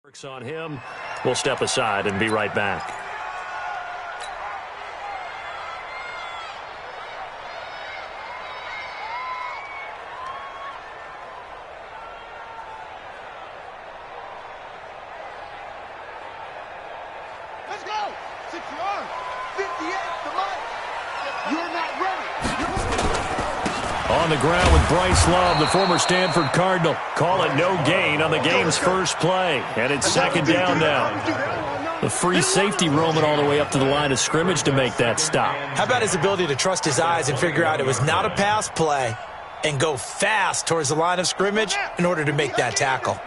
Works on him. We'll step aside and be right back. Let's go! 6-yard! 58 to Mike! You're not ready! On the ground with Bryce Love, the former Stanford Cardinal. Call it no gain on the game's first play. And it's second down now. The free safety roaming all the way up to the line of scrimmage to make that stop. How about his ability to trust his eyes and figure out it was not a pass play and go fast towards the line of scrimmage in order to make that tackle.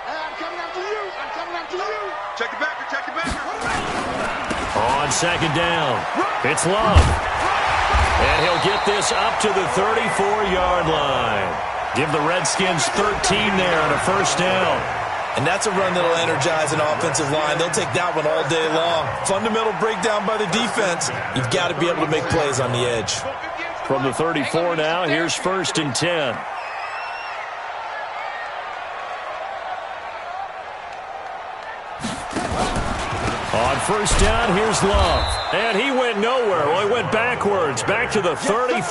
I'm coming after you! I'm coming after you! Check it back! Check it back! On second down, it's Love. And he'll get this up to the 34-yard line. Give the Redskins 13 there on a first down. And that's a run that'll energize an offensive line. They'll take that one all day long. Fundamental breakdown by the defense. You've got to be able to make plays on the edge. From the 34 now, here's first and 10. On first down, here's Love. And he went nowhere. Well, he went backwards, back to the 33.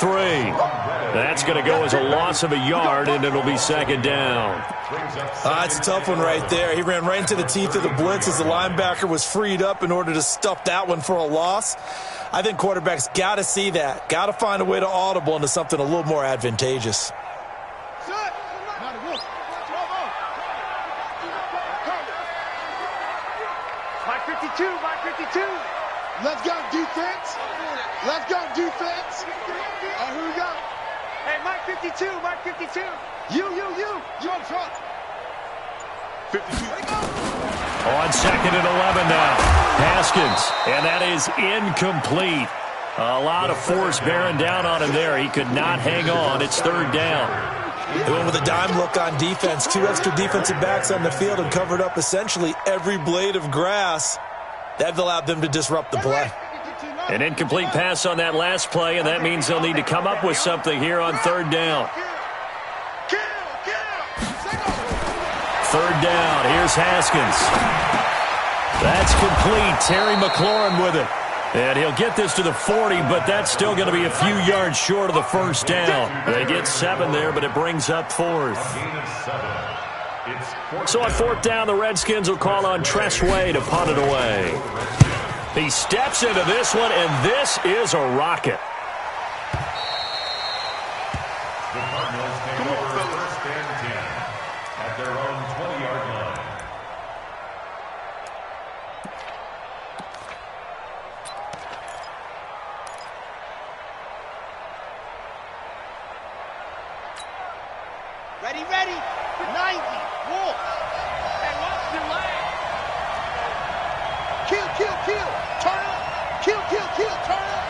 That's going to go as a loss of a yard, and it'll be second down. That's a tough one right there. He ran right into the teeth of the blitz as the linebacker was freed up in order to stuff that one for a loss. I think quarterbacks got to see that. Got to find a way to audible into something a little more advantageous. Mike 52! Let's go, defense! Let's go, defense! All right, here we go. Hey, Mike 52! You up front. 52. On second and 11 now. Haskins, and that is incomplete. A lot of force bearing down on him there. He could not hang on. It's third down. They went with a dime look on defense. Two extra defensive backs on the field and covered up essentially every blade of grass. That allowed them to disrupt the play. An incomplete pass on that last play, and that means they'll need to come up with something here on third down. Third down, here's Haskins. That's complete. Terry McLaurin with it. And he'll get this to the 40, but that's still going to be a few yards short of the first down. They get 7 there, but it brings up fourth. So on fourth down, the Redskins will call on Tress Way to punt it away. He steps into this one, and this is a rocket. The Cardinals take over first and 10 at their own 20-yard line. Ready. 90. Wolf. And watch the leg. Kill. Turn up. Kill. Turn up.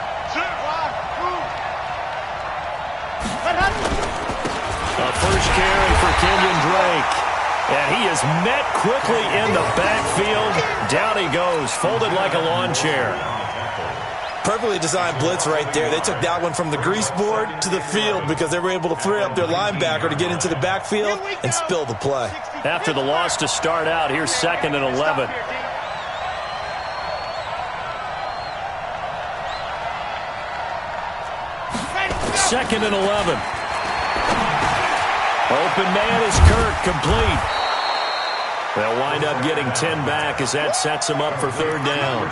Wide. Move. A first carry for Kenyon Drake. And he is met quickly in the backfield. Down he goes, folded like a lawn chair. Perfectly designed blitz right there. They took that one from the grease board to the field because they were able to free up their linebacker to get into the backfield and spill the play. After the loss to start out, here's second and 11. Second and 11. Open man is Kirk, complete. They'll wind up getting 10 back as that sets him up for third down.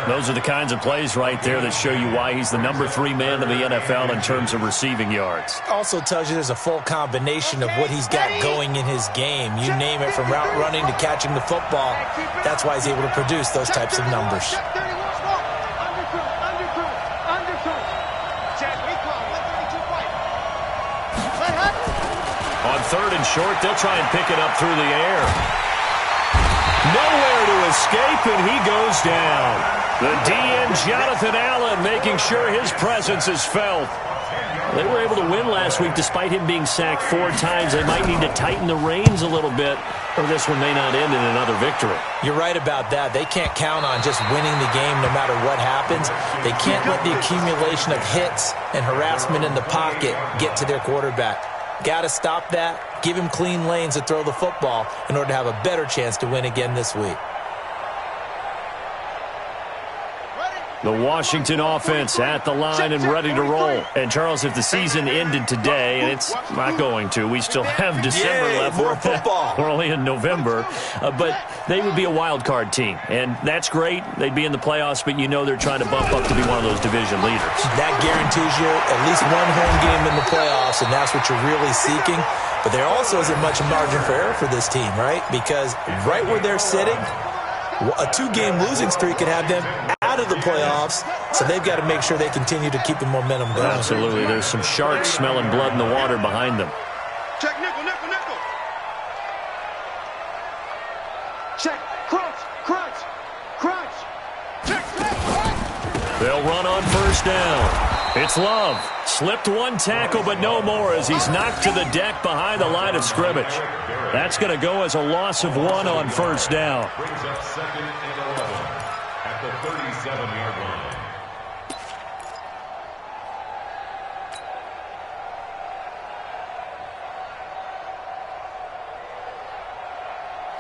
Those are the kinds of plays right there that show you why he's the number 3 man in the NFL in terms of receiving yards. Also tells you there's a full combination of what he's got going in his game. You name it, from route running to catching the football. That's why he's able to produce those types of numbers. On third and short, they'll try and pick it up through the air. Nowhere to escape, and he goes down. The DN, Jonathan Allen, making sure his presence is felt. They were able to win last week despite him being sacked 4 times. They might need to tighten the reins a little bit, or this one may not end in another victory. You're right about that. They can't count on just winning the game no matter what happens. They can't let the accumulation of hits and harassment in the pocket get to their quarterback. Got to stop that, give him clean lanes to throw the football in order to have a better chance to win again this week. The Washington offense at the line and ready to roll. And, Charles, if the season ended today, and it's not going to, we still have December left. More football. We're only in November. But they would be a wild card team. And that's great. They'd be in the playoffs, but you know they're trying to bump up to be one of those division leaders. That guarantees you at least one home game in the playoffs, and that's what you're really seeking. But there also isn't much margin for error for this team, right? Because right where they're sitting, a 2-game losing streak could have them out of the playoffs, so they've got to make sure they continue to keep the momentum going. Absolutely. There's some sharks smelling blood in the water behind them. Check, nickel, nickel, nickel. Check, crunch, crunch, crunch. Check, check. They'll run on first down. It's Love. Slipped one tackle, but no more as he's knocked to the deck behind the line of scrimmage. That's going to go as a loss of 1 on first down. Brings up 2nd and 11 at the 37-yard line.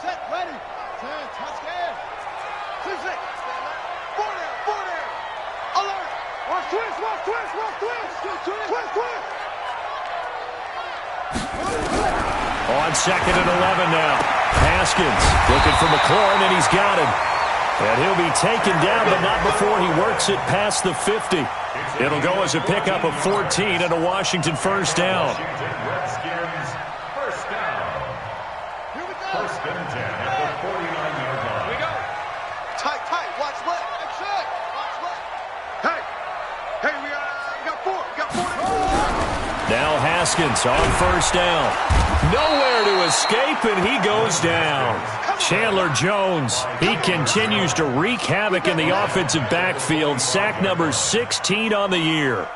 Set, ready. 10, touchdown. 2-6. 4 down. Alert. Watch twist, watch twist, watch twist. Twist, twist. On 2nd and 11 now. Haskins looking for McLaurin, and he's got him. And he'll be taken down, but not before he works it past the 50. It'll go as a pickup of 14 and a Washington first down. Redskins first down. Here we go. 1st and 10 at the 49-yard line. Here we go. Tight, tight. Watch left. Check. Watch left. Hey, we got 4. We got 4. Now Haskins on first down. Nowhere to escape, and he goes down. Chandler Jones, he continues to wreak havoc in the offensive backfield. Sack number 16 on the year.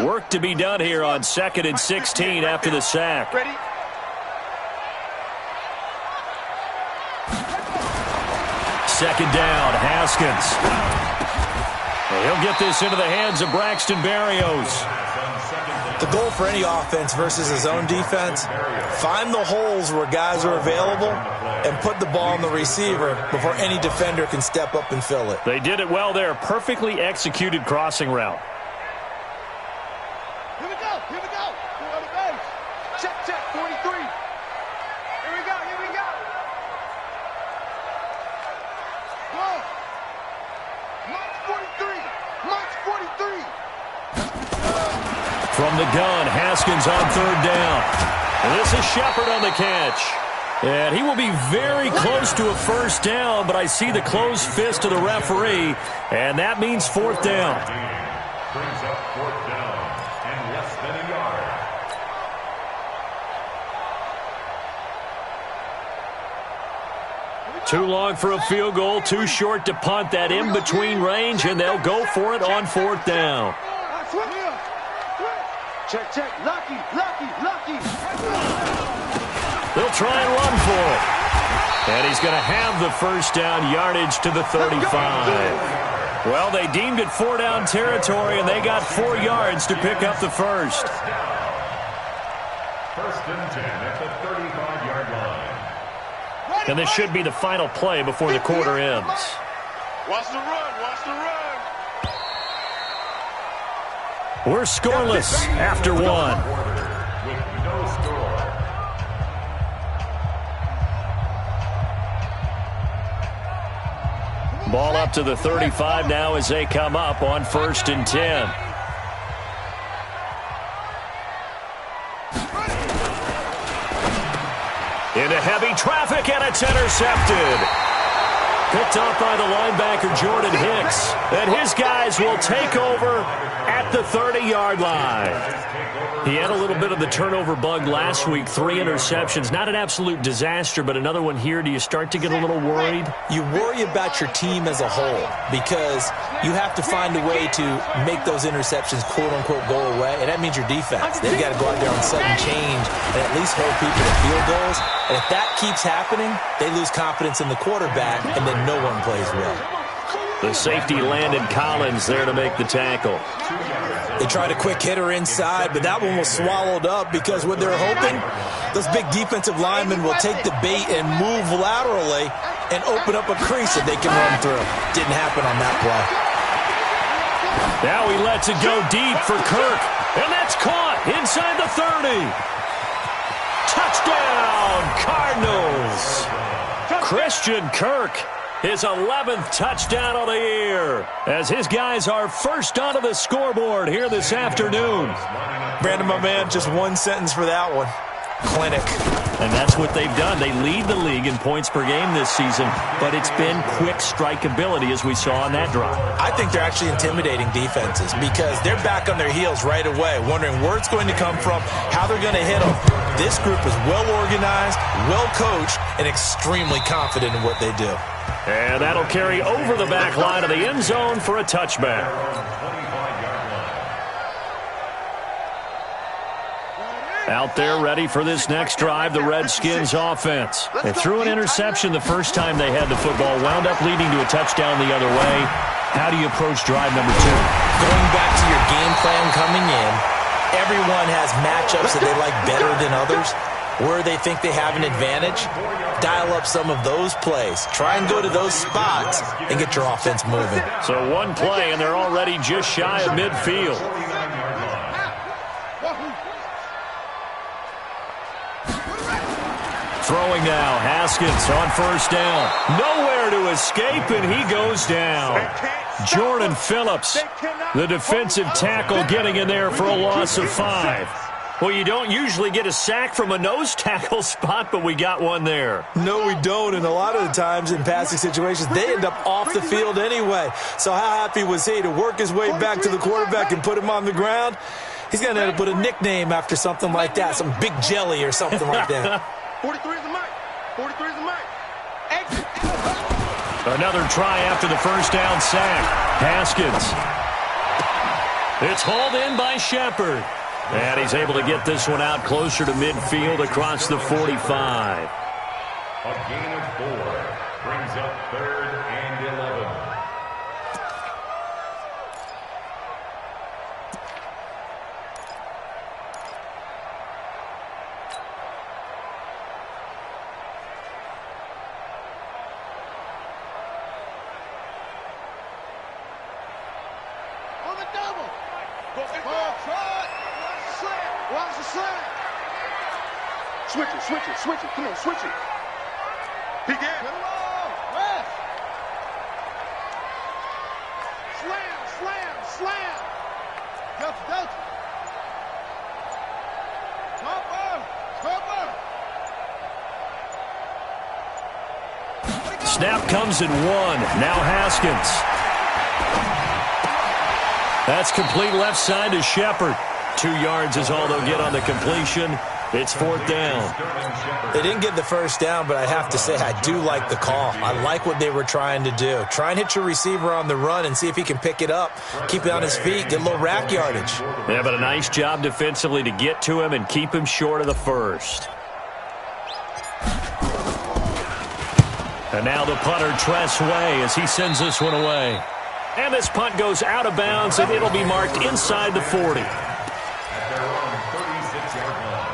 Work to be done here on 2nd and 16 after the sack. Ready? Second down, Haskins. He'll get this into the hands of Braxton Berrios. The goal for any offense versus his own defense, find the holes where guys are available and put the ball on the receiver before any defender can step up and fill it. They did it well there. Perfectly executed crossing route. Here we go. Here we go. We're on the base. Check, check. 43. Here we go. Here we go. Whoa. March 43. March 43. From the gun, Haskins on 3rd down. And this is Shepard on the catch. And he will be very close to a first down, but I see the closed fist of the referee, and that means 4th down. Brings up 4th down and less than a yard. Too long for a field goal, too short to punt. That in-between range, and they'll go for it on 4th down. Check, check. Lucky, lucky, lucky. They'll try and run for it. And he's going to have the first down, yardage to the 35. Well, they deemed it 4-down territory, and they got 4 yards to pick up the first. 1st and 10 at the 35-yard line. And this should be the final play before the quarter ends. Watch the run, watch the run. We're scoreless after 1. With no score. Ball up to the 35 now as they come up on 1st and 10. Into heavy traffic, and it's intercepted. Picked off by the linebacker, Jordan Hicks. And his guys will take over at the 30-yard line. He had a little bit of the turnover bug last week, 3 interceptions. Not an absolute disaster, but another one here. Do you start to get a little worried? You worry about your team as a whole because you have to find a way to make those interceptions, quote-unquote, go away, and that means your defense. They've got to go out there on sudden change and at least hold people to field goals. And if that keeps happening, they lose confidence in the quarterback, and then no one plays well. The safety Landon Collins there to make the tackle. They tried a quick hitter inside, but that one was swallowed up because what they're hoping, those big defensive linemen will take the bait and move laterally and open up a crease that they can run through. Didn't happen on that play. Now he lets it go deep for Kirk, and that's caught inside the 30. Touchdown, Cardinals. Christian Kirk, his 11th touchdown of the year, as his guys are first onto the scoreboard here this afternoon. Brandon, my man, just one sentence for that one. Clinic. And that's what they've done. They lead the league in points per game this season, but it's been quick strikeability as we saw on that drive. I think they're actually intimidating defenses because they're back on their heels right away, wondering where it's going to come from, how they're going to hit them. This group is well organized, well coached, and extremely confident in what they do. And that'll carry over the back line of the end zone for a touchback. Out there ready for this next drive, the Redskins offense. They threw an interception the first time they had the football, wound up leading to a touchdown the other way. How do you approach drive number 2? Going back to your game plan coming in, everyone has matchups that they like better than others. Where they think they have an advantage, dial up some of those plays. Try and go to those spots and get your offense moving. So one play, and they're already just shy of midfield. Throwing now, Haskins on first down. Nowhere to escape, and he goes down. Jordan Phillips, the defensive tackle, getting in there for a loss of 5. Well, you don't usually get a sack from a nose tackle spot, but we got one there. No, we don't, and a lot of the times in passing situations, they end up off the field anyway. So how happy was he to work his way back to the quarterback and put him on the ground? He's going to have to put a nickname after something like that, some Big Jelly or something like that. 43 is the mic. 43 is the mic. Another try after the first down sack. Haskins. It's hauled in by Shepard. And he's able to get this one out closer to midfield across the 45. A gain of 4 brings up 3rd and 11. On the double. Watch the slant. Switch it. Come on, switch it. He gave it. West. Slam. Delta. Cover. Snap comes at 1. Now Haskins. That's complete left side to Shepard. 2 yards is all they'll get on the completion. It's 4th down. They didn't get the first down, but I have to say I do like the call. I like what they were trying to do. Try and hit your receiver on the run and see if he can pick it up, keep it on his feet, get a little rack yardage. Yeah, but a nice job defensively to get to him and keep him short of the first. And now the punter, Tress Way, as he sends this one away. And this punt goes out of bounds, and it'll be marked inside the 40. At their own 36-yard line.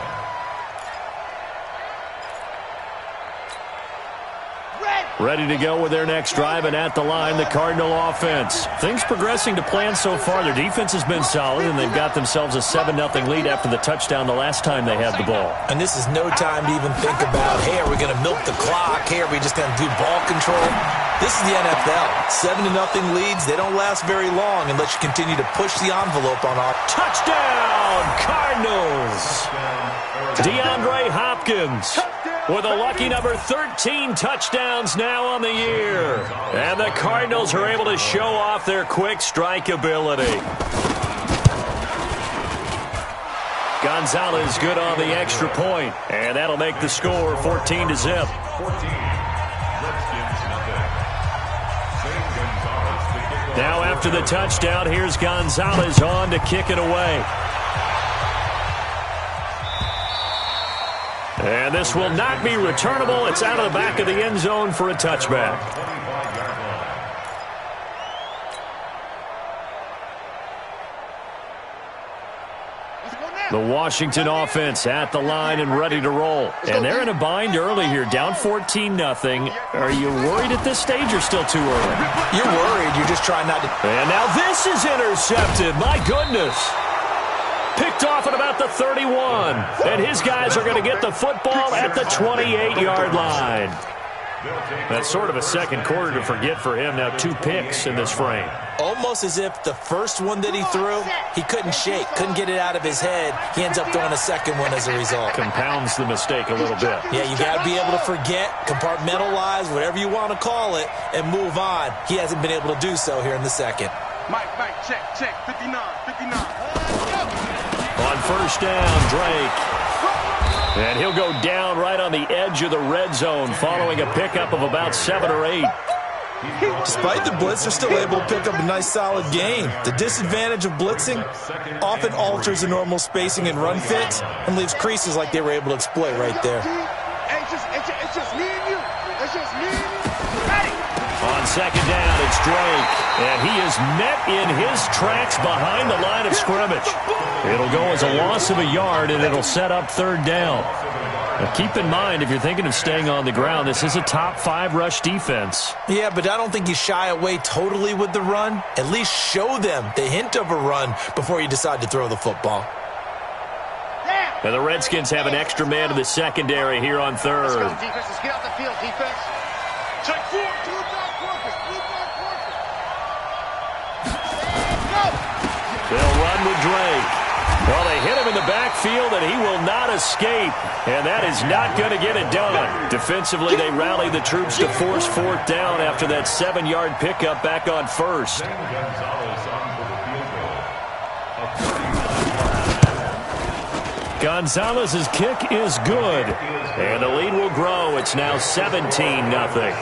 Ready to go with their next drive, and at the line, the Cardinal offense. Things progressing to plan so far. Their defense has been solid, and they've got themselves a 7-0 lead after the touchdown the last time they had the ball. And this is no time to even think about, hey, are we going to milk the clock? Hey, are we just going to do ball control? This is the NFL. 7-0 leads, they don't last very long unless you continue to push the envelope on our touchdown, Cardinals. DeAndre Hopkins with a lucky number 13 touchdowns now on the year. And the Cardinals are able to show off their quick strike ability. Gonzalez good on the extra point, and that'll make the score 14-0. 14. Now after the touchdown, here's Gonzalez on to kick it away. And this will not be returnable. It's out of the back of the end zone for a touchback. The Washington offense at the line and ready to roll. And they're in a bind early here, down 14-0. Are you worried at this stage or still too early? You're worried. You're just trying not to. And now this is intercepted. My goodness. Picked off at about the 31. And his guys are going to get the football at the 28-yard line. That's sort of a second quarter to forget for him. Now 2 picks in this frame. Almost as if the first one that he threw, he couldn't shake, couldn't get it out of his head. He ends up throwing a second one as a result. Compounds the mistake a little bit. Yeah, you got to be able to forget, compartmentalize, whatever you want to call it, and move on. He hasn't been able to do so here in the second. Mike, check, 59. On first down, Drake. And he'll go down right on the edge of the red zone following a pickup of about 7 or 8. Despite the blitz, they're still able to pick up a nice, solid gain. The disadvantage of blitzing often alters the normal spacing and run fits and leaves creases like they were able to exploit right there. It's just me and you. It's just me and you. Ready? On second down, it's Drake. And he is met in his tracks behind the line of scrimmage. It'll go as a loss of a yard, and it'll set up third down. Now keep in mind, if you're thinking of staying on the ground, this is a top 5 rush defense. Yeah, but I don't think you shy away totally with the run. At least show them the hint of a run before you decide to throw the football. And the Redskins have an extra man in the secondary here on third. Let's go, defense. Let's get off the field, defense. Check 4, 2 back quarters, 2 back quarters. Go! They'll run with Drake. Well, they hit him in the backfield, and he will not escape. And that is not going to get it done. Defensively, they rally the troops to force fourth down after that 7-yard pickup back on first. Gonzalez's kick is good. And the lead will grow. It's now 17-0.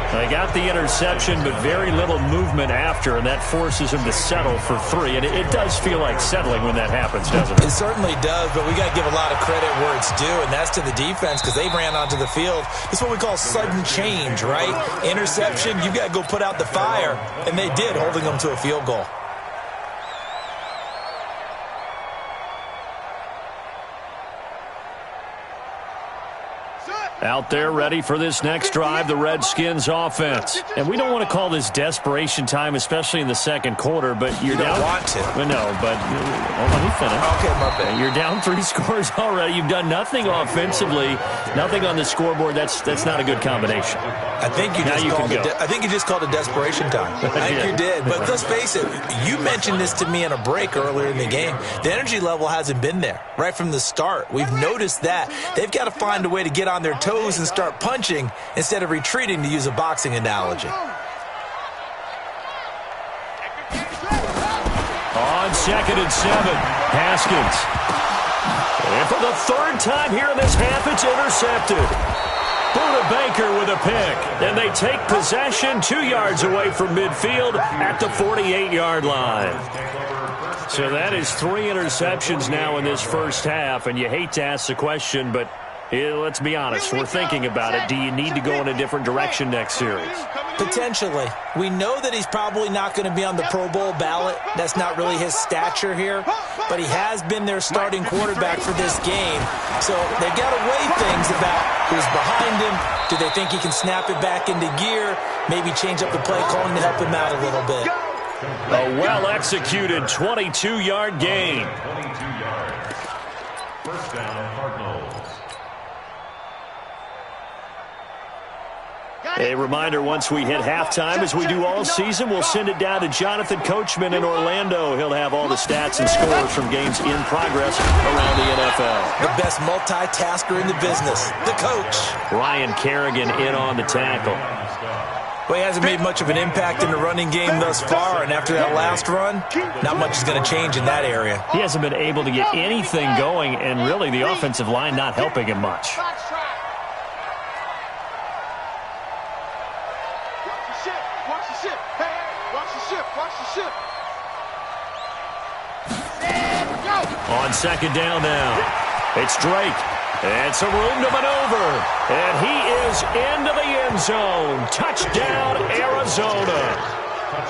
They got the interception, but very little movement after, and that forces him to settle for 3. And it does feel like settling when that happens, doesn't it? It certainly does, but we got to give a lot of credit where it's due, and that's to the defense because they ran onto the field. It's what we call sudden change, right? Interception, you got to go put out the fire, and they did, holding them to a field goal. Out there ready for this next drive, the Redskins offense. And we don't want to call this desperation time, especially in the second quarter, but you're you don't down. Want to. Well, no, but let me finish. Okay, my bad. You're down 3 scores already. You've done nothing offensively, nothing on the scoreboard. That's not a good combination. I think you just called it desperation time. I think you did. But let's face it, you mentioned this to me in a break earlier in the game. The energy level hasn't been there right from the start. We've noticed that. They've got to find a way to get on their toes and start punching instead of retreating, to use a boxing analogy. On 2nd and 7, Haskins. And for the 3rd time here in this half, it's intercepted. Buda Baker with a pick. And they take possession 2 yards away from midfield at the 48-yard line. So that is 3 interceptions now in this first half. And you hate to ask the question, but let's be honest. We're thinking about it. Do you need to go in a different direction next series? Potentially. We know that he's probably not going to be on the Pro Bowl ballot. That's not really his stature here. But he has been their starting quarterback for this game. So they've got to weigh things about who's behind him. Do they think he can snap it back into gear? Maybe change up the play calling to help him out a little bit. A well-executed 22-yard gain. 22 yards. First down, Cardinals. A reminder, once we hit halftime, as we do all season, we'll send it down to Jonathan Coachman in Orlando. He'll have all the stats and scores from games in progress around the NFL. The best multitasker in the business, the coach. Ryan Kerrigan in on the tackle. Well, he hasn't made much of an impact in the running game thus far, and after that last run, not much is going to change in that area. He hasn't been able to get anything going, and really the offensive line not helping him much. On 2nd down now, it's Drake. And some room to maneuver. And he is into the end zone. Touchdown, Arizona.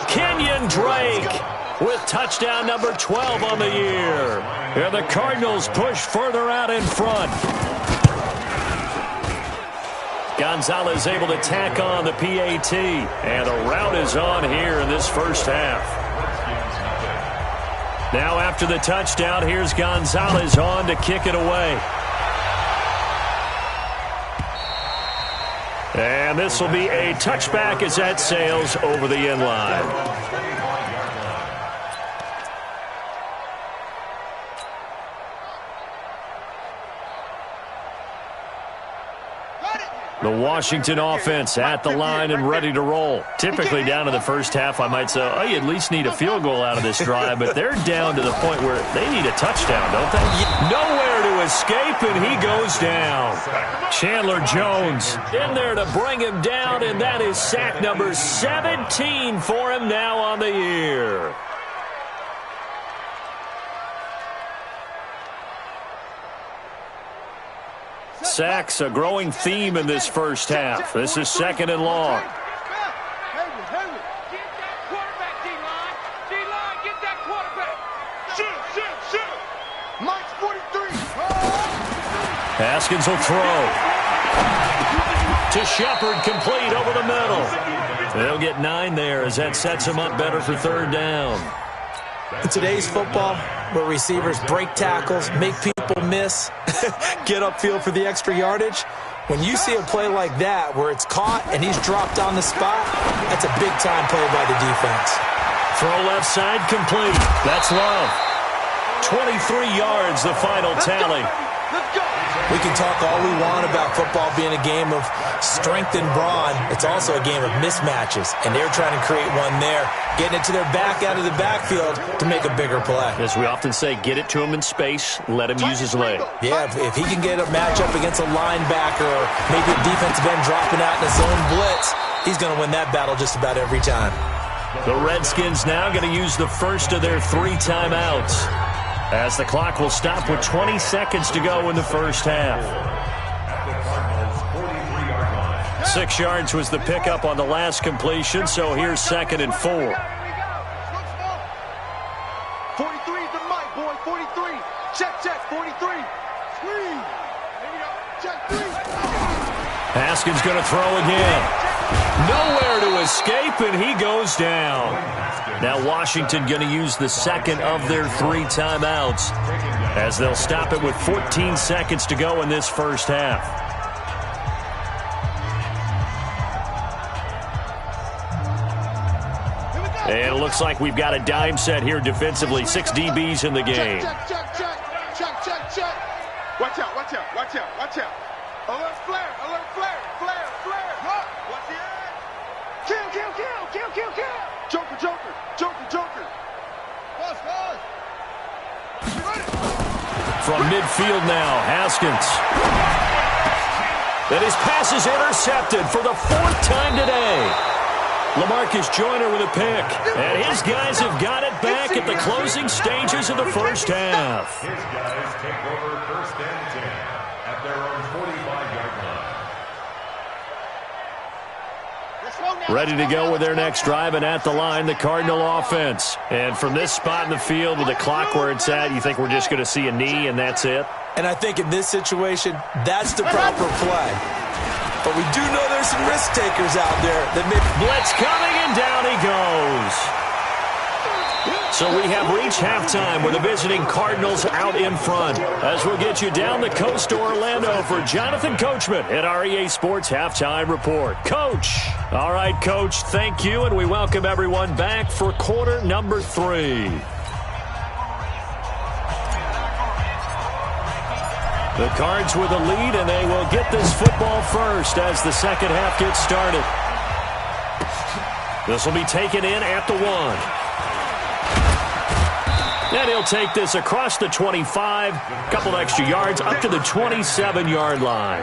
Kenyon Drake with touchdown number 12 on the year. And the Cardinals push further out in front. Gonzalez able to tack on the PAT. And a rout is on here in this first half. Now after the touchdown, here's Gonzalez on to kick it away. And this will be a touchback as that sails over the end line. The Washington offense at the line and ready to roll. Typically down to the first half, I might say, oh, you at least need a field goal out of this drive, but they're down to the point where they need a touchdown, don't they? Nowhere to escape, and he goes down. Chandler Jones in there to bring him down, and that is sack number 17 for him now on the year. Sacks, a growing theme in this first half. This is second and long. Get that quarterback, D-line. D-line, get that quarterback. Shoot. Mike's 43. Haskins will throw. To Shepard, complete over the middle. They'll get 9 there as that sets him up better for third down. In today's football, where receivers break tackles, make people miss, get upfield for the extra yardage, when you see a play like that where it's caught and he's dropped on the spot, that's a big-time play by the defense. Throw left side, complete. That's Love. 23 yards, the final tally. Let's go. We can talk all we want about football being a game of strength and brawn. It's also a game of mismatches, and they're trying to create one there, getting it to their back out of the backfield to make a bigger play. As we often say, get it to him in space, let him use his leg. Yeah, if he can get a matchup against a linebacker or maybe a defensive end dropping out in a zone blitz, he's going to win that battle just about every time. The Redskins now going to use the first of their 3 timeouts, as the clock will stop with 20 seconds to go in the first half. 6 yards was the pickup on the last completion, so here's second and 4. 43 is the mic, boy. 43. Check. 43. Screen. Check 3. Haskins going to throw again. Nowhere to escape, and he goes down. Now Washington going to use the second of their 3 timeouts, as they'll stop it with 14 seconds to go in this first half. And it looks like we've got a dime set here defensively. 6 DBs in the game. Check. Watch out. Alert flare. What's the ad? Kill. Joker. Pause. From midfield now, Haskins. And his pass is intercepted for the 4th time today. LaMarcus Joyner with a pick. And his guys have got it back at the closing stages of the first half. His guys take over first and 10 at their own 45-yard line. Ready to go with their next drive, and at the line, the Cardinal offense. And from this spot in the field with the clock where it's at, you think we're just going to see a knee and that's it? And I think in this situation, that's the proper play. But we do know there's some risk takers out there that may... Blitz coming, and down he goes. So we have reached halftime with the visiting Cardinals out in front, as we'll get you down the coast to Orlando for Jonathan Coachman at our EA Sports Halftime Report. Coach. All right, Coach, thank you, and we welcome everyone back for quarter number 3. The Cards with a lead, and they will get this football first as the second half gets started. This will be taken in at the 1. And he'll take this across the 25, a couple extra yards, up to the 27-yard line.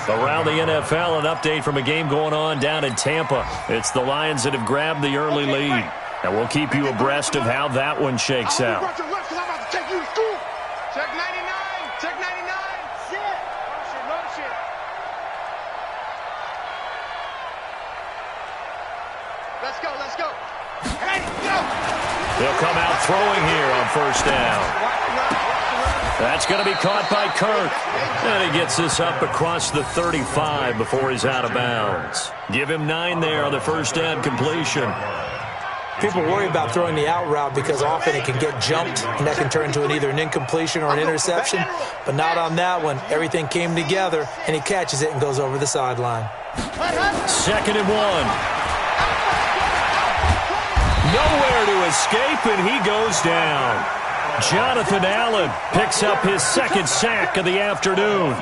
Around the NFL, an update from a game going on down in Tampa. It's the Lions that have grabbed the early lead. And we'll keep you abreast of how that one shakes out. Check 99. Sit. Run shit. Let's go, let's go. Ready, go. They'll come out throwing here on first down. That's going to be caught by Kirk. And he gets this up across the 35 before he's out of bounds. Give him 9 there on the first down completion. People worry about throwing the out route because often it can get jumped, and that can turn into either an incompletion or an interception. But not on that one. Everything came together, and he catches it and goes over the sideline. 2nd and 1. Nowhere to escape, and he goes down. Jonathan Allen picks up his 2nd sack of the afternoon.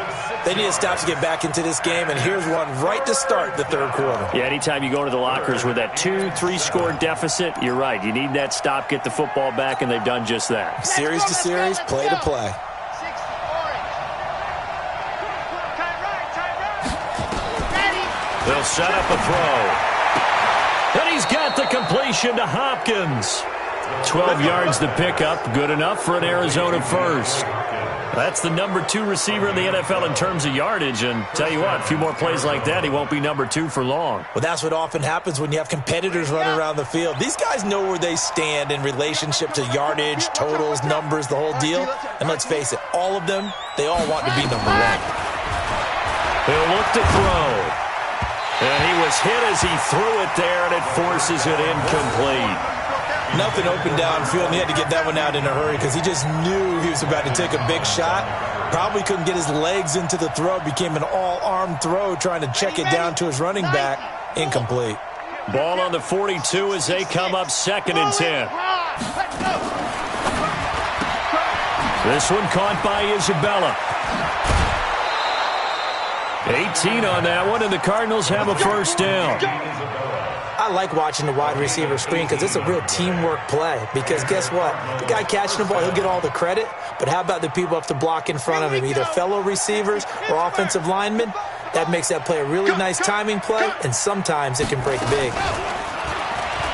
They need a stop to get back into this game, and here's one right to start the 3rd quarter. Yeah, anytime you go to the lockers with that 2-3 score deficit, you're right. You need that stop, get the football back, and they've done just that. Series to series, play to play. They'll set up a throw. And he's got the completion to Hopkins. 12 yards to pick up, good enough for an Arizona first. That's the number 2 receiver in the NFL in terms of yardage, and tell you what, a few more plays like that, he won't be number 2 for long. Well, that's what often happens when you have competitors running around the field. These guys know where they stand in relationship to yardage, totals, numbers, the whole deal. And let's face it, all of them, they all want to be number 1. He'll look to throw. And he was hit as he threw it there, and it forces it incomplete. Nothing open downfield, and he had to get that one out in a hurry because he just knew he was about to take a big shot. Probably couldn't get his legs into the throw. Became an all-arm throw trying to check it down to his running back. Incomplete. Ball on the 42 as they come up 2nd and 10. This one caught by Isabella. 18 on that one, and the Cardinals have a first down. I like watching the wide receiver screen because it's a real teamwork play. Because guess what? The guy catching the ball, he'll get all the credit. But how about the people up to block in front of him, either fellow receivers or offensive linemen? That makes that play a really nice timing play, and sometimes it can break big.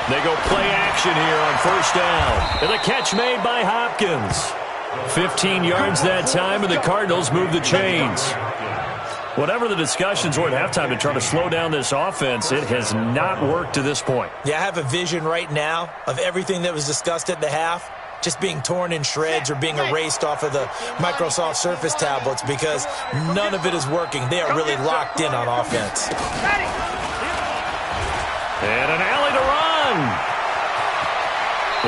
They go play action here on first down. And the catch made by Hopkins. 15 yards that time, and the Cardinals move the chains. Whatever the discussions were at halftime to try to slow down this offense, it has not worked to this point. Yeah, I have a vision right now of everything that was discussed at the half just being torn in shreds or being erased off of the Microsoft Surface tablets because none of it is working. They are really locked in on offense. And an alley to run.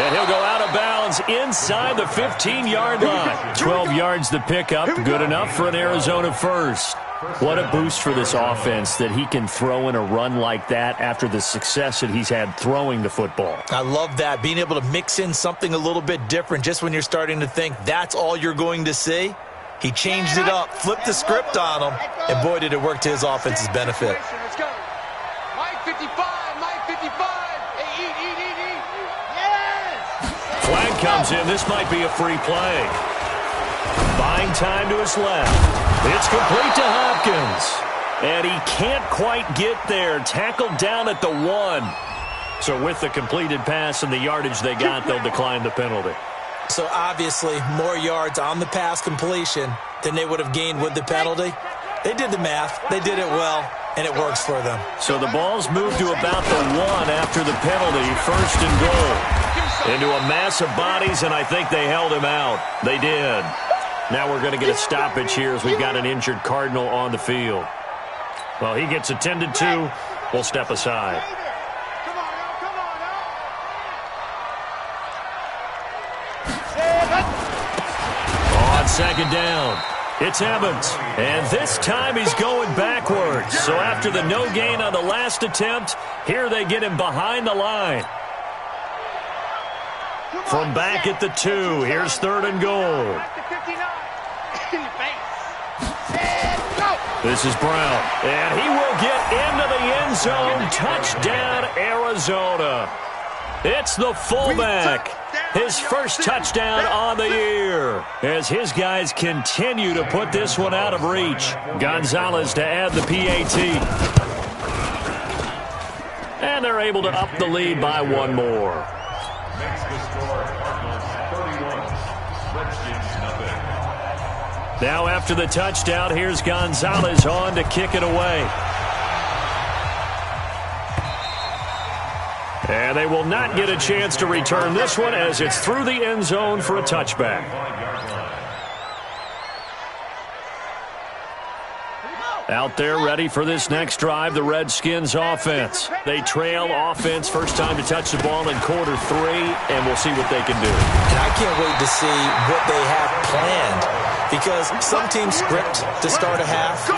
And he'll go out of bounds inside the 15-yard line. 12 yards to pick up, good enough for an Arizona first. What a boost for this offense that he can throw in a run like that after the success that he's had throwing the football. I love that, being able to mix in something a little bit different just when you're starting to think that's all you're going to see. He changed it up, flipped the script on him, and boy, did it work to his offense's benefit. Let's go. Mike 55, Mike 55. Eat. Yes! Flag comes in. This might be a free play. Buying time to his left. It's complete to Hopkins. And he can't quite get there. Tackled down at the 1. So with the completed pass and the yardage they got, they'll decline the penalty. So obviously, more yards on the pass completion than they would have gained with the penalty. They did the math. They did it well, and it works for them. So the ball's moved to about the 1 after the penalty. 1st and goal. Into a mass of bodies, and I think they held him out. They did. Now we're going to get a stoppage here as we've got an injured Cardinal on the field. Well, he gets attended to. We'll step aside. On 2nd down, it's Evans. And this time he's going backwards. So after the no gain on the last attempt, here they get him behind the line. From back at the 2, here's 3rd and goal. This is Brown, and he will get into the end zone. Touchdown, Arizona. It's the fullback. His first touchdown on the year as his guys continue to put this one out of reach. Gonzalez to add the PAT. And they're able to up the lead by 1 more. Makes the score Cardinals 31, Redskins nothing. Now after the touchdown, here's Gonzalez on to kick it away. And they will not get a chance to return this one as it's through the end zone for a touchback. Out there ready for this next drive, the Redskins offense. They trail offense, first time to touch the ball in quarter 3, and we'll see what they can do. And I can't wait to see what they have planned, because some teams script to start a half.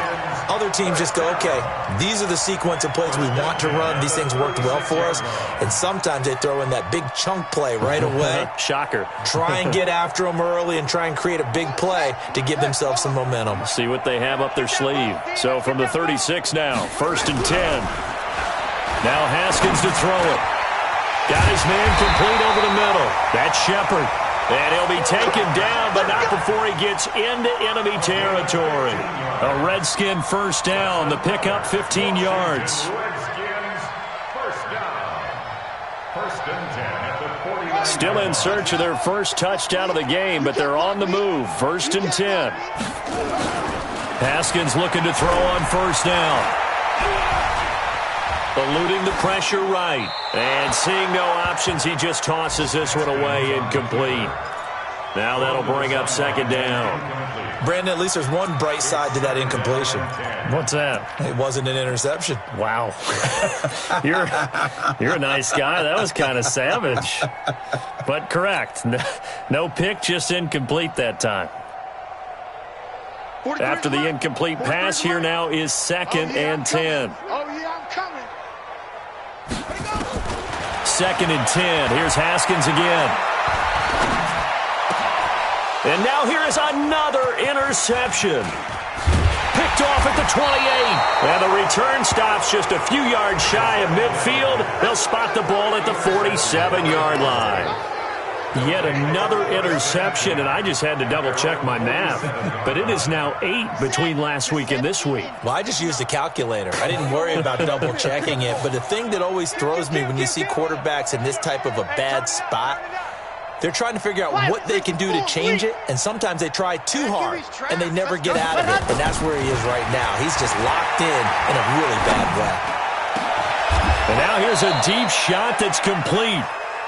Other teams just go, okay, these are the sequence of plays we want to run. These things worked well for us. And sometimes they throw in that big chunk play right away. Shocker. Try and get after them early and try and create a big play to give themselves some momentum. See what they have up their sleeve. So from the 36 now, 1st and 10. Now Haskins to throw it. Got his man complete over the middle. That's Shepard. And he'll be taken down, but not before he gets into enemy territory. A Redskin first down. The pickup 15 yards. Redskins first down. 1st and 10 at the 40. Still in search of their first touchdown of the game, but they're on the move. 1st and 10. Haskins looking to throw on first down. Eluding the pressure right. And seeing no options, he just tosses this one away, incomplete. Now that'll bring up 2nd down. Brandon, at least there's one bright side to that incompletion. What's that? It wasn't an interception. Wow. You're a nice guy. That was kind of savage. But correct. No pick, just incomplete that time. After the incomplete pass, here now is 2nd and 10. Oh, yeah, I'm coming. 2nd and 10. Here's Haskins again. And now here is another interception. Picked off at the 28. And the return stops just a few yards shy of midfield. They'll spot the ball at the 47-yard line. Yet another interception, and I just had to double-check my math. But it is now 8 between last week and this week. Well, I just used a calculator. I didn't worry about double-checking it. But the thing that always throws me when you see quarterbacks in this type of a bad spot, they're trying to figure out what they can do to change it, and sometimes they try too hard, and they never get out of it. And that's where he is right now. He's just locked in a really bad way. And now here's a deep shot that's complete.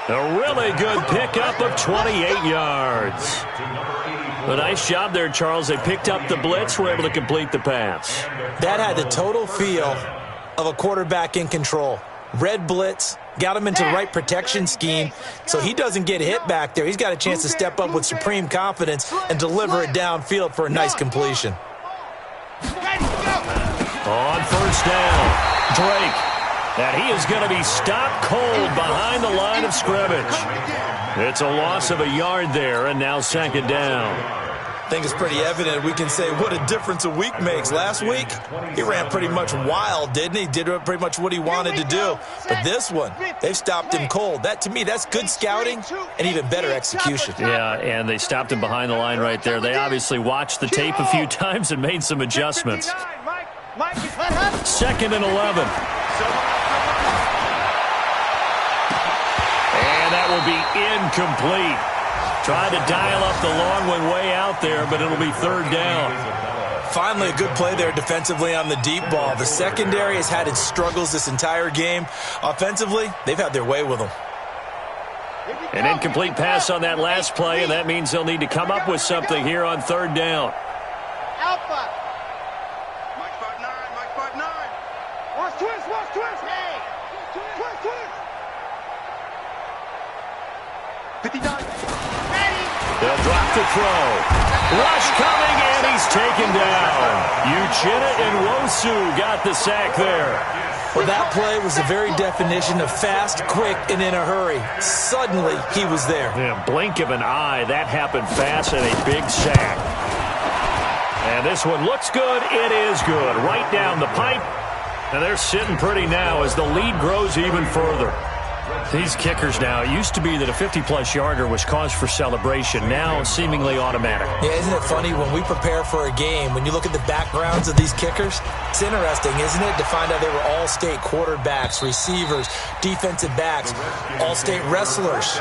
A really good pickup of 28 yards. A nice job there, Charles. They picked up the blitz, were able to complete the pass. That had the total feel of a quarterback in control. Red blitz, got him into the right protection scheme, so he doesn't get hit back there. He's got a chance to step up with supreme confidence and deliver it downfield for a nice completion. On first down, Drake. And he is going to be stopped cold behind the line of scrimmage. It's a loss of a yard there, and now 2nd down. I think it's pretty evident. We can say what a difference a week makes. Last week, he ran pretty much wild, didn't he? Did pretty much what he wanted to do. But this one, they've stopped him cold. That, to me, that's good scouting and even better execution. Yeah, and they stopped him behind the line right there. They obviously watched the tape a few times and made some adjustments. 2nd and 11. And that will be incomplete. Tried to dial up the long one way out there, but it'll be 3rd down. Finally, a good play there defensively on the deep ball. The secondary has had its struggles this entire game. Offensively, they've had their way with them. An incomplete pass on that last play, and that means they'll need to come up with something here on 3rd down. Alpha. Mike 5'9", Mike 5'9". Watch twist. Hey. Twist. 59. They'll drop the throw. Rush coming, and he's taken down. Uchenna and Nwosu got the sack there. Well, that play was the very definition of fast, quick, and in a hurry. Suddenly, he was there. Yeah, blink of an eye, that happened fast, and a big sack. And this one looks good. It is good. Right down the pipe. And they're sitting pretty now as the lead grows even further. These kickers now, it used to be that a 50-plus yarder was cause for celebration. Now, seemingly automatic. Yeah, isn't it funny when we prepare for a game, when you look at the backgrounds of these kickers, it's interesting, isn't it, to find out they were all-state quarterbacks, receivers, defensive backs, all-state wrestlers.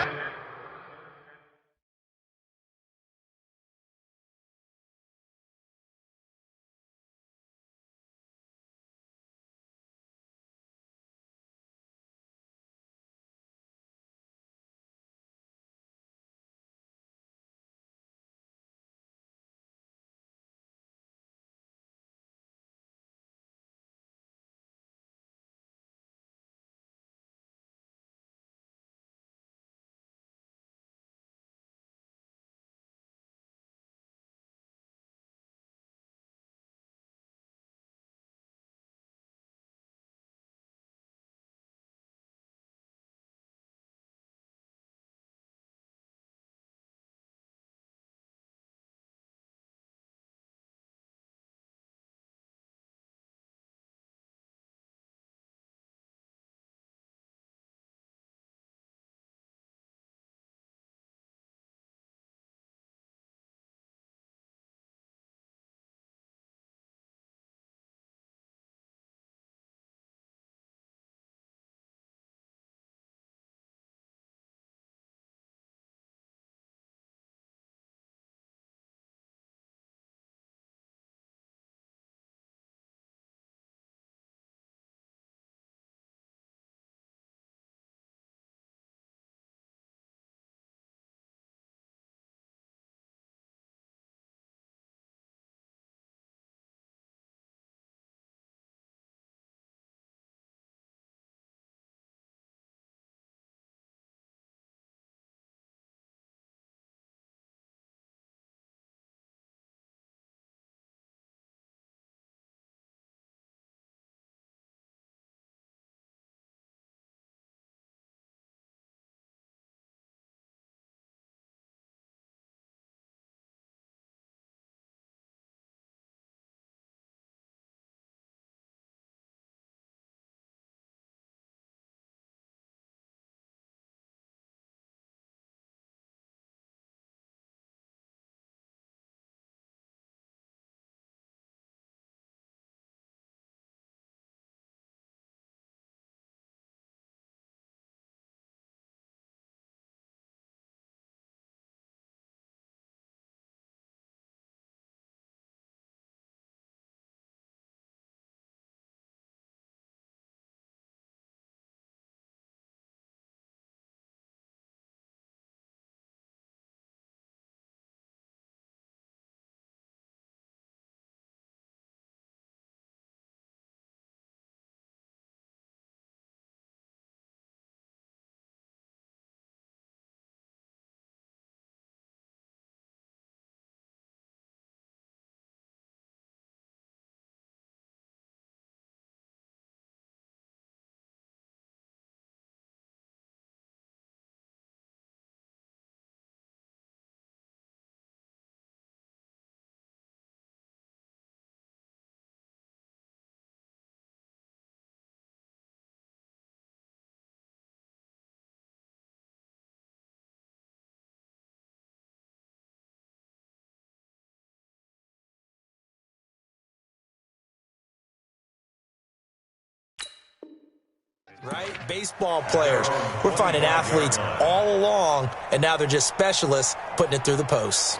Right? Baseball players. We're finding athletes all along, and now they're just specialists putting it through the posts.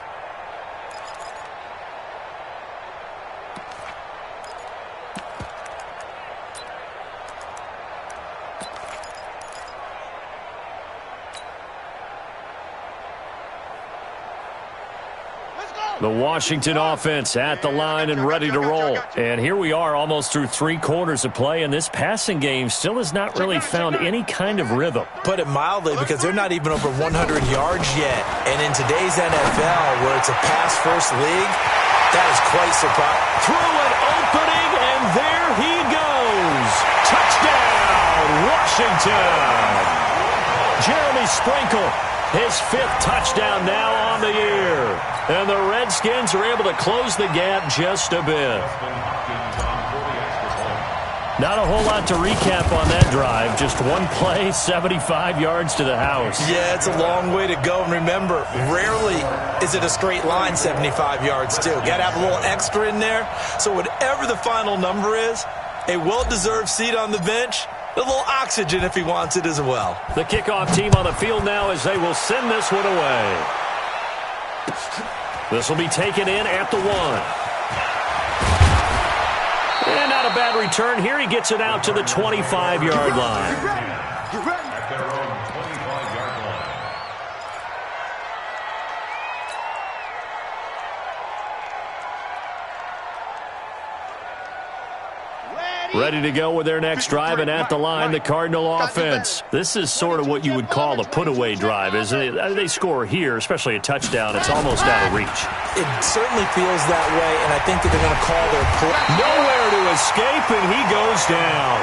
The Washington offense at the line and ready to roll. And here we are almost through 3 quarters of play, and this passing game still has not really found any kind of rhythm. Put it mildly, because they're not even over 100 yards yet. And in today's NFL, where it's a pass-first league, that is quite surprising. Through an opening, and there he goes. Touchdown, Washington. Jeremy Sprinkle, his 5th touchdown now on the year. And the Redskins are able to close the gap just a bit. Not a whole lot to recap on that drive. Just one play, 75 yards to the house. Yeah, it's a long way to go. And remember, rarely is it a straight line 75 yards, too. Got to have a little extra in there. So whatever the final number is, a well-deserved seat on the bench, a little oxygen if he wants it as well. The kickoff team on the field now as they will send this one away. This will be taken in at the 1. And not a bad return here. He gets it out to the 25-yard line. At their own 25-yard line. Ready to go with their next drive, and at the line, the Cardinal offense. This is sort of what you would call a put-away drive, isn't it? They score here, especially a touchdown. It's almost out of reach. It certainly feels that way, and I think that they're going to call their play. Nowhere to escape, and he goes down.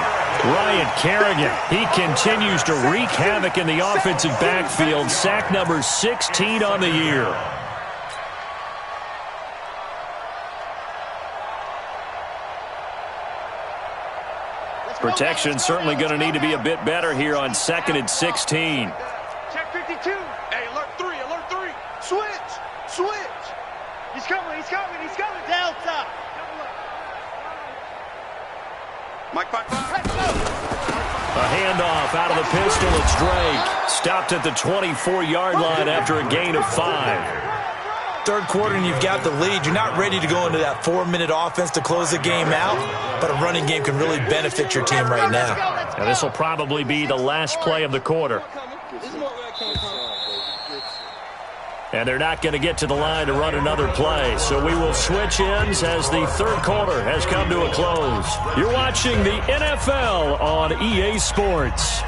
Ryan Kerrigan, he continues to wreak havoc in the offensive backfield. Sack number 16 on the year. Protection certainly going to need to be a bit better here on 2nd and 16. Check 52. Hey, alert 3, alert 3. Switch, switch. He's coming, he's coming, he's coming. Delta. Mike, Mike, A handoff out of the pistol. It's Drake. Stopped at the 24-yard line after a gain of 5. Third quarter and you've got the lead. You're not ready to go into that 4-minute offense to close the game out, but a running game can really benefit your team right now. Now this will probably be the last play of the quarter. And they're not going to get to the line to run another play. So we will switch ends as the third quarter has come to a close. You're watching the NFL on EA Sports.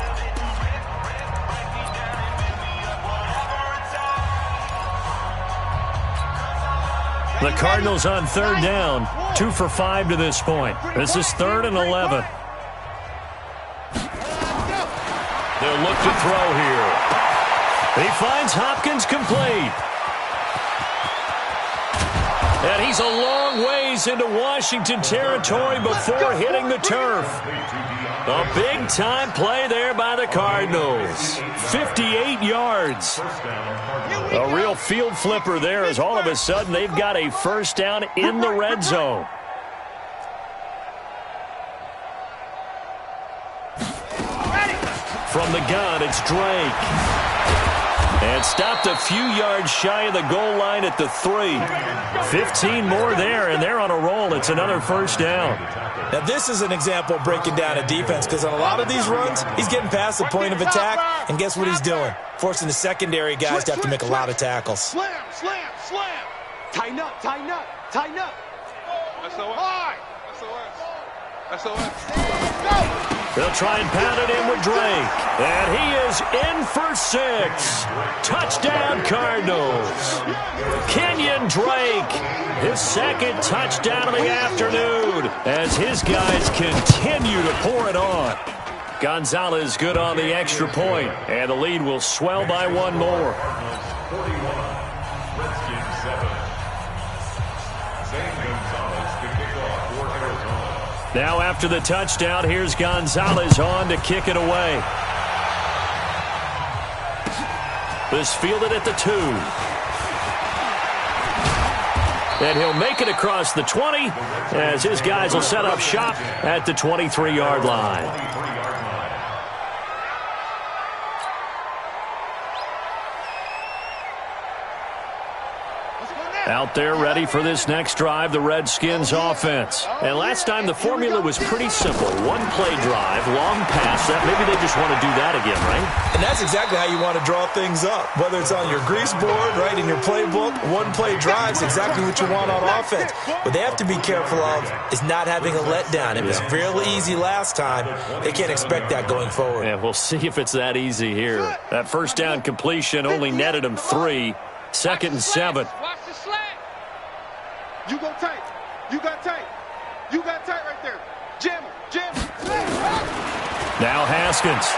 The Cardinals on 3rd down, 2 for 5 to this point. This is 3rd and 11. They'll look to throw here. He finds Hopkins complete. And he's a long ways into Washington territory before hitting the turf. A big-time play there by the Cardinals. 58 yards. A real field flipper there as all of a sudden they've got a first down in the red zone. From the gun, it's Drake. And stopped a few yards shy of the goal line at the 3. 15 more there, and they're on a roll. It's another first down. Now, this is an example of breaking down a defense, because on a lot of these runs, he's getting past the point of attack, and guess what he's doing? Forcing the secondary guys to have to make a lot of tackles. Slam, slam, slam. Tighten up, tighten up, tighten up. SOS. SOS. SOS. They'll try and pound it in with Drake. And he is in for 6. Touchdown, Cardinals. Kenyon Drake, his 2nd touchdown of the afternoon as his guys continue to pour it on. Gonzalez good on the extra point, and the lead will swell by 1 more. 41, Redskins 7. Zane Gonzalez to kick off for Arizona. Now after the touchdown, here's Gonzalez on to kick it away. This fielded at the 2. And he'll make it across the 20 as his guys will set up shop at the 23-yard line. Out there ready for this next drive, the Redskins offense. And last time the formula was pretty simple. One play drive, long pass. Maybe they just want to do that again, right? And that's exactly how you want to draw things up. Whether it's on your grease board, right, in your playbook, one play drive's exactly what you want on offense. What they have to be careful of is not having a letdown. It was real easy last time. They can't expect that going forward. Yeah, we'll see if it's that easy here. That first down completion only netted them 3. 2nd and 7. Watch the slant. You go tight. You got tight. You got tight right there. Jam him. Jam him. Now Haskins.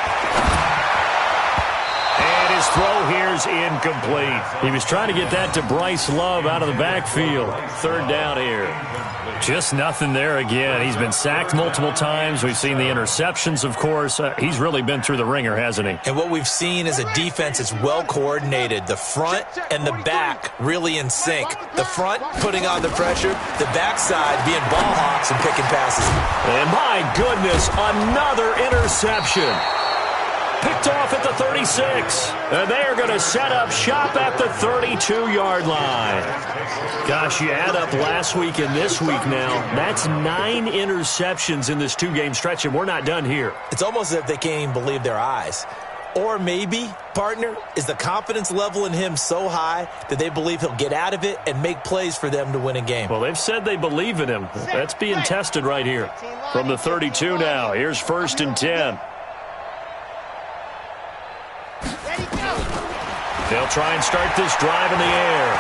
And his throw here's incomplete. He was trying to get that to Bryce Love out of the backfield. 3rd down here. Just nothing there again. He's been sacked multiple times. We've seen the interceptions, of course. He's really been through the ringer, hasn't he? And what we've seen is a defense that's well coordinated. The front and the back really in sync. The front putting on the pressure. The backside being ball hawks and picking passes. And my goodness, another interception. Picked off at the 36. And they are going to set up shop at the 32-yard line. Gosh, you add up last week and this week now. That's 9 interceptions in this 2-game stretch, and we're not done here. It's almost as if they can't even believe their eyes. Or maybe, partner, is the confidence level in him so high that they believe he'll get out of it and make plays for them to win a game. Well, they've said they believe in him. That's being tested right here. From the 32 now, here's 1st and 10. They'll try and start this drive in the air.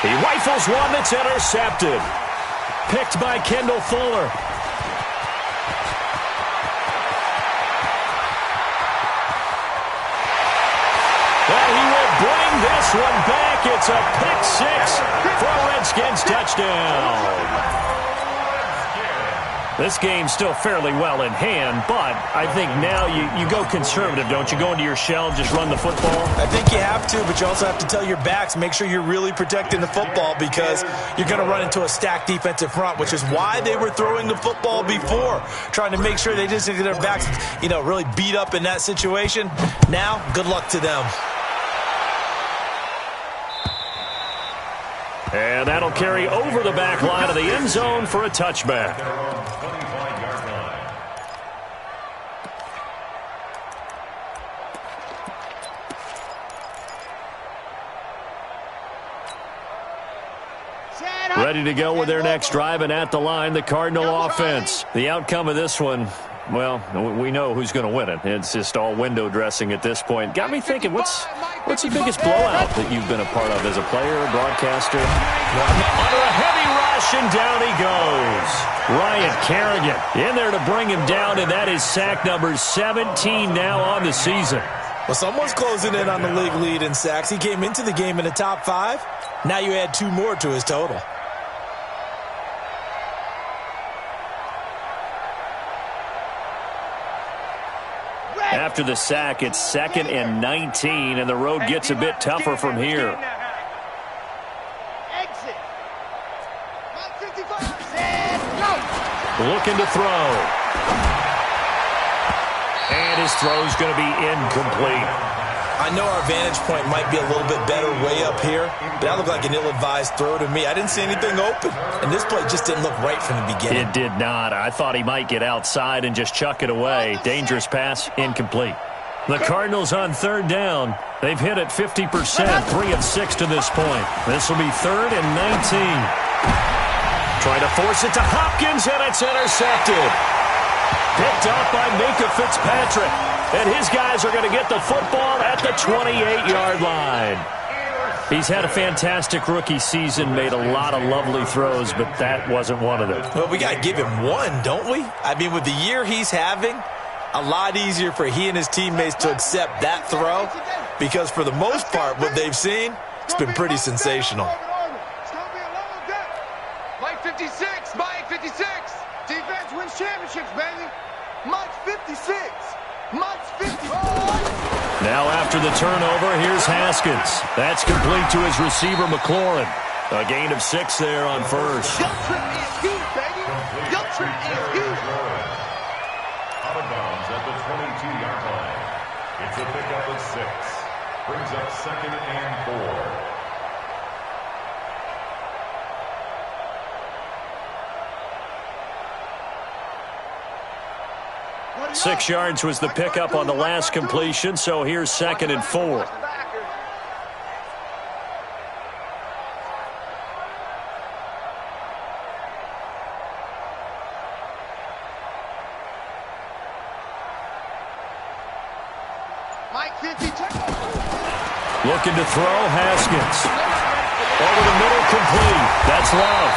He rifles one that's intercepted. Picked by Kendall Fuller. And he will bring this one back. It's a pick 6 for a Redskins touchdown. This game's still fairly well in hand, but I think now you go conservative, don't you? Go into your shell, just run the football? I think you have to, but you also have to tell your backs, make sure you're really protecting the football because you're going to run into a stacked defensive front, which is why they were throwing the football before, trying to make sure they didn't get their backs, really beat up in that situation. Now, good luck to them. And that'll carry over the back line of the end zone for a touchback. Ready to go with their next drive, and at the line, the Cardinal offense. The outcome of this one, well, we know who's going to win it. It's just all window dressing at this point. Got me thinking, what's the biggest blowout that you've been a part of as a player, broadcaster? Under a heavy rush, and down he goes. Ryan Kerrigan in there to bring him down, and that is sack number 17 now on the season. Well, someone's closing in on the league lead in sacks. He came into the game in the top 5. Now you add 2 more to his total. After the sack, it's 2nd and 19, and the road gets a bit tougher from here. Looking to throw. And his throw's going to be incomplete. I know our vantage point might be a little bit better way up here, but that looked like an ill-advised throw to me. I didn't see anything open, and this play just didn't look right from the beginning. It did not. I thought he might get outside and just chuck it away. Dangerous pass, incomplete. The Cardinals on 3rd down. They've hit it 50%, 3 of 6 to this point. This will be 3rd and 19. Trying to force it to Hopkins, and it's intercepted. Picked off by Minka Fitzpatrick. And his guys are going to get the football at the 28-yard line. He's had a fantastic rookie season, made a lot of lovely throws, but that wasn't one of them. Well, we got to give him one, don't we? I mean, with the year he's having, a lot easier for he and his teammates to accept that throw because for the most part, what they've seen, it's been pretty sensational. Mike 56, Mike 56. Defense wins championships, baby. Mike 56. Mike's 54. Now after the turnover, here's Haskins. That's complete to his receiver, McLaurin. A gain of 6 there on first. Your trip is huge, baby. Your trip is huge. Out of bounds at the 22-yard line. It's a pickup of 6. Brings up 2nd and 4. 6 yards was the pickup on the last completion, so here's 2nd and 4. Looking to throw, Haskins. Over the middle, complete. That's Love.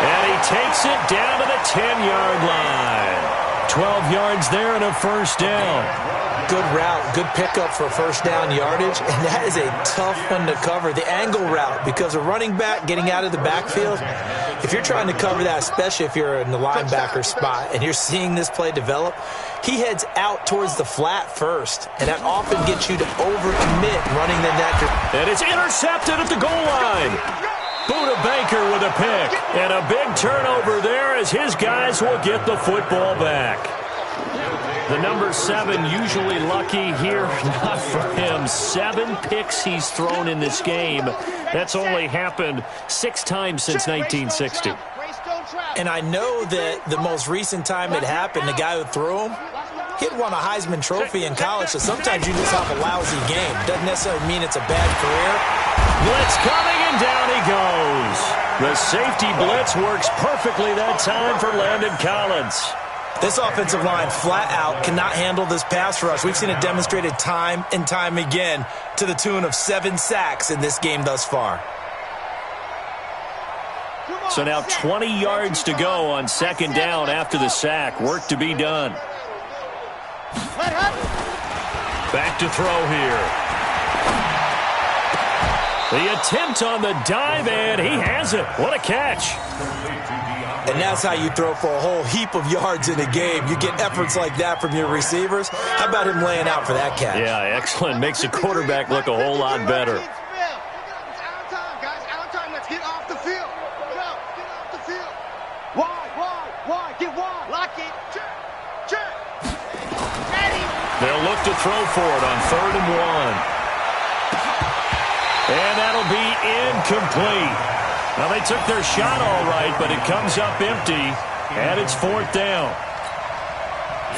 And he takes it down to the 10-yard line. 12 yards there and a first down. Good route, good pickup for first down yardage, and that is a tough one to cover. The angle route, because a running back getting out of the backfield, if you're trying to cover that, especially if you're in the linebacker spot and you're seeing this play develop, he heads out towards the flat first, and that often gets you to overcommit running the net. And it's intercepted at the goal line. Buda Baker with a pick, and a big turnover there as his guys will get the football back. The number 7 usually lucky here, not for him. 7 picks he's thrown in this game. That's only happened 6 times since 1960. And I know that the most recent time it happened, the guy who threw him, he'd won a Heisman Trophy in college, so sometimes you just have a lousy game. Doesn't necessarily mean it's a bad career. Blitz coming, and down he goes. The safety blitz works perfectly that time for Landon Collins. This offensive line flat out cannot handle this pass rush. We've seen it demonstrated time and time again to the tune of 7 sacks in this game thus far. So now 20 yards to go on 2nd down after the sack. Work to be done. Back to throw here. The attempt on the dive, and he has it. What a catch. And that's how you throw for a whole heap of yards in a game. You get efforts like that from your receivers. How about him laying out for that catch? Yeah, excellent. Makes the quarterback look a whole lot better. It's out of time, guys. Out of time. Let's get off the field. Go. Get off the field. Wide. Get wide. Lock it. Check. Ready. They'll look to throw for it on 3rd and 1. And that'll be incomplete. Now, they took their shot all right, but it comes up empty, and it's 4th down.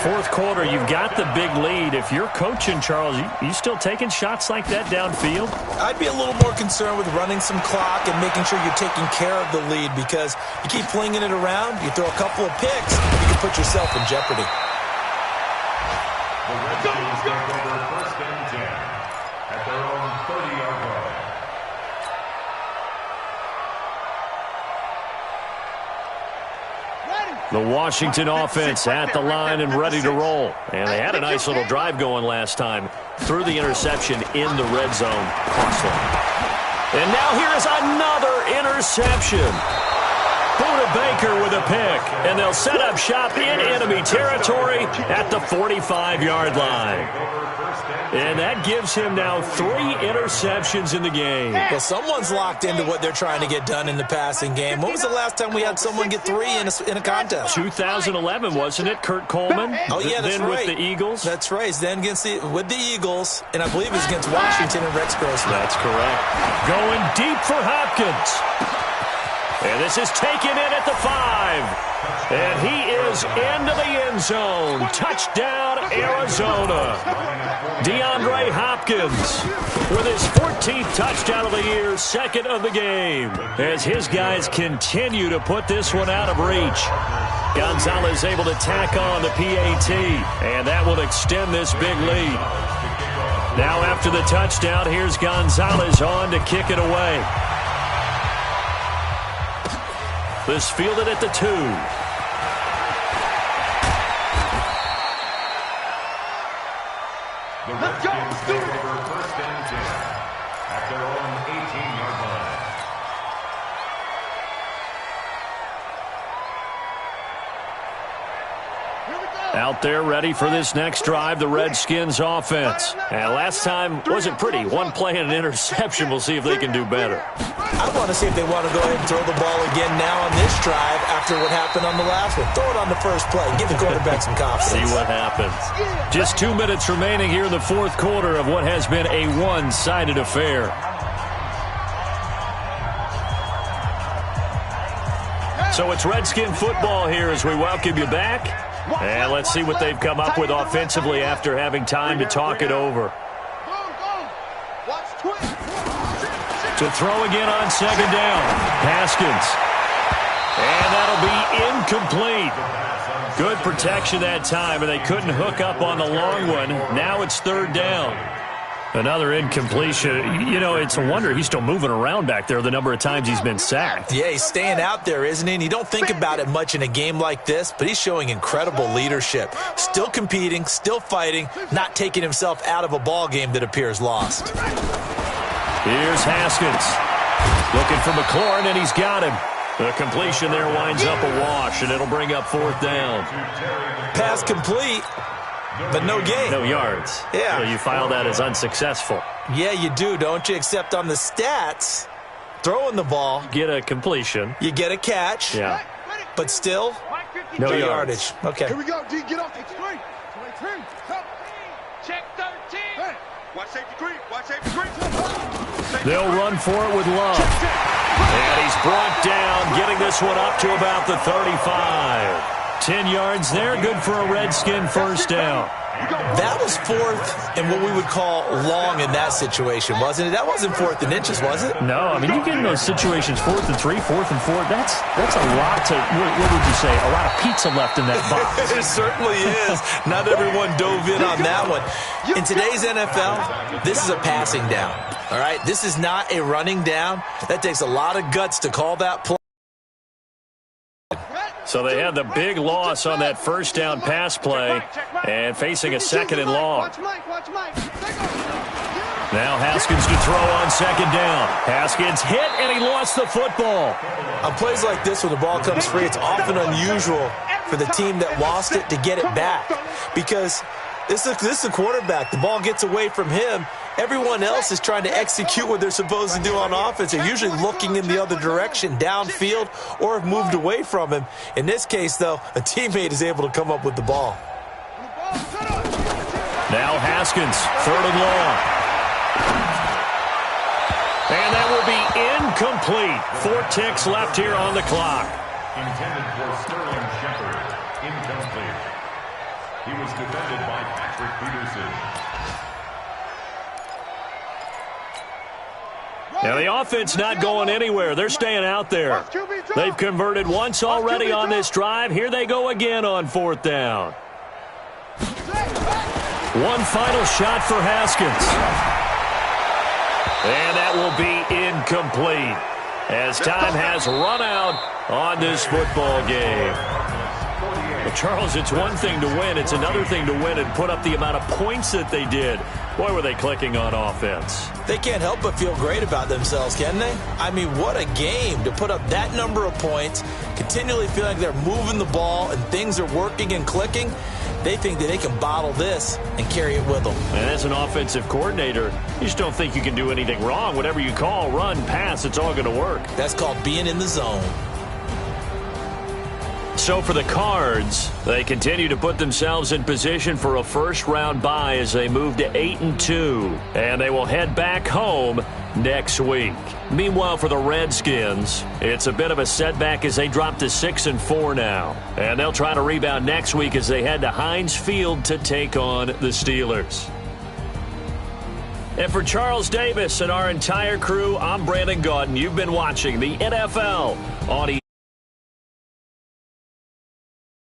4th quarter, you've got the big lead. If you're coaching, Charles, you still taking shots like that downfield? I'd be a little more concerned with running some clock and making sure you're taking care of the lead, because you keep flinging it around, you throw a couple of picks, you can put yourself in jeopardy. The Redskins take over 1st and 10 at their own 30-yard line. The Washington offense at the line and ready to roll. And they had a nice little drive going last time. Threw the interception in the red zone. Costly. And now here is another interception. Buda Baker with a pick. And they'll set up shop in enemy territory at the 45-yard line. And that gives him now 3 interceptions in the game. Well, someone's locked into what they're trying to get done in the passing game. When was the last time we had someone get 3 in a contest? 2011, wasn't it, Kurt Coleman? Oh, yeah, that's then right. With the Eagles? That's right. Then with the Eagles, and I believe it was against Washington and Rex Grossman. That's correct. Going deep for Hopkins. And this is taken in at the 5. And he is into the end zone. Touchdown, Arizona. DeAndre Hopkins with his 14th touchdown of the year, 2nd of the game, as his guys continue to put this one out of reach. Gonzalez able to tack on the PAT, and that will extend this big lead. Now after the touchdown, here's Gonzalez on to kick it away. This fielded at the 2. The Redskins take over 1st and 10 at their own 18-yard line. Out there ready for this next drive, the Redskins offense. And last time wasn't pretty. 1 play and an interception. We'll see if they can do better. I want to see if they want to go ahead and throw the ball again now on this drive after what happened on the last one. Throw it on the first play. Give the quarterback some confidence. See what happens. Just 2 minutes remaining here in the 4th quarter of what has been a one-sided affair. So it's Redskin football here as we welcome you back. And let's see what they've come up with offensively after having time to talk it over. To throw again on second down. Haskins. And that'll be incomplete. Good protection that time, and they couldn't hook up on the long one. Now it's third down. Another incompletion. You know, it's a wonder he's still moving around back there the number of times he's been sacked. Yeah, he's staying out there, isn't he? And you don't think about it much in a game like this, but he's showing incredible leadership. Still competing, still fighting, not taking himself out of a ball game that appears lost. Here's Haskins. Looking for McLaurin, and he's got him. The completion there winds up a wash, and it'll bring up fourth down. Pass complete, but no gain. No yards. Yeah. So you file that as unsuccessful. Yeah, you do, don't you? Except on the stats, throwing the ball. Get a completion. You get a catch. Yeah. But still, no yardage. Okay. Here we go, D. Get off the screen. Check 13. Hey, watch safety green. Watch safety green. They'll run for it with Love. And he's brought down, getting this one up to about the 35. 10 yards there, good for a Redskin first down. That was fourth and what we would call long in that situation, wasn't it? That wasn't fourth and inches, was it? No, I mean, you get in those situations, 4th and 3, 4th and 4, that's a lot to, what would you say, a lot of pizza left in that box. It certainly is. Not everyone dove in on that one. In today's NFL, this is a passing down, all right? This is not a running down. That takes a lot of guts to call that play. So they had the big loss on that first down pass play and facing a second and long. Now Haskins to throw on second down. Haskins hit, and he lost the football. On plays like this, when the ball comes free, it's often unusual for the team that lost it to get it back. Because this is a quarterback. The ball gets away from him. Everyone else is trying to execute what they're supposed to do on offense. They're usually looking in the other direction, downfield, or have moved away from him. In this case, though, a teammate is able to come up with the ball. Now Haskins, third and long. And that will be incomplete. 4 ticks left here on the clock. Intended for Sterling Shepard. Incomplete. He was defended by Patrick Peterson. Now the offense not going anywhere. They're staying out there. They've converted once already on this drive. Here they go again on fourth down. One final shot for Haskins. And that will be incomplete as time has run out on this football game. Well, Charles, it's one thing to win. It's another thing to win and put up the amount of points that they did. Boy, were they clicking on offense. They can't help but feel great about themselves, can they? I mean, what a game to put up that number of points, continually feel like they're moving the ball and things are working and clicking. They think that they can bottle this and carry it with them. And as an offensive coordinator, you just don't think you can do anything wrong. Whatever you call, run, pass, it's all going to work. That's called being in the zone. So for the Cards, they continue to put themselves in position for a first-round bye as they move to 8-2, and they will head back home next week. Meanwhile, for the Redskins, it's a bit of a setback as they drop to 6-4 now, and they'll try to rebound next week as they head to Heinz Field to take on the Steelers. And for Charles Davis and our entire crew, I'm Brandon Gaudin. You've been watching the NFL on